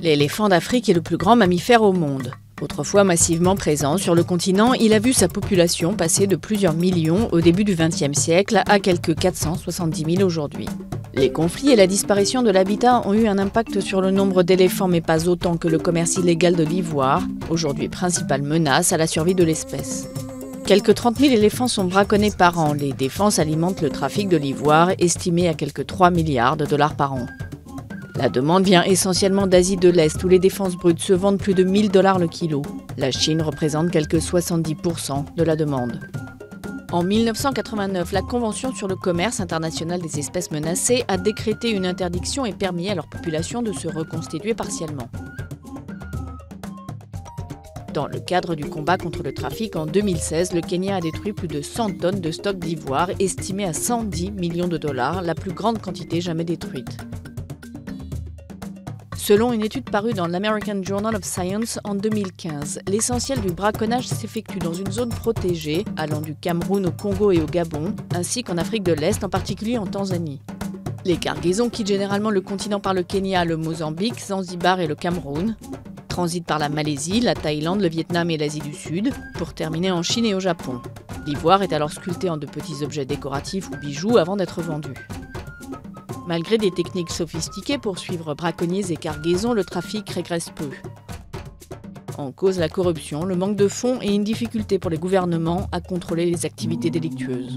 L'éléphant d'Afrique est le plus grand mammifère au monde. Autrefois massivement présent sur le continent, il a vu sa population passer de plusieurs millions au début du XXe siècle à quelques 470 000 aujourd'hui. Les conflits et la disparition de l'habitat ont eu un impact sur le nombre d'éléphants, mais pas autant que le commerce illégal de l'ivoire, aujourd'hui principale menace à la survie de l'espèce. Quelques 30 000 éléphants sont braconnés par an. Les défenses alimentent le trafic de l'ivoire, estimé à quelques 3 milliards de dollars par an. La demande vient essentiellement d'Asie de l'Est, où les défenses brutes se vendent plus de 1 000 $ le kilo. La Chine représente quelques 70% de la demande. En 1989, la Convention sur le commerce international des espèces menacées a décrété une interdiction et permis à leur population de se reconstituer partiellement. Dans le cadre du combat contre le trafic, en 2016, le Kenya a détruit plus de 100 tonnes de stock d'ivoire, estimé à 110 millions de dollars, la plus grande quantité jamais détruite. Selon une étude parue dans l'American Journal of Science en 2015, l'essentiel du braconnage s'effectue dans une zone protégée, allant du Cameroun au Congo et au Gabon, ainsi qu'en Afrique de l'Est, en particulier en Tanzanie. Les cargaisons quittent généralement le continent par le Kenya, le Mozambique, Zanzibar et le Cameroun, transitent par la Malaisie, la Thaïlande, le Vietnam et l'Asie du Sud, pour terminer en Chine et au Japon. L'ivoire est alors sculpté en de petits objets décoratifs ou bijoux avant d'être vendu. Malgré des techniques sophistiquées pour suivre braconniers et cargaisons, le trafic régresse peu. En cause la corruption, le manque de fonds et une difficulté pour les gouvernements à contrôler les activités délictueuses.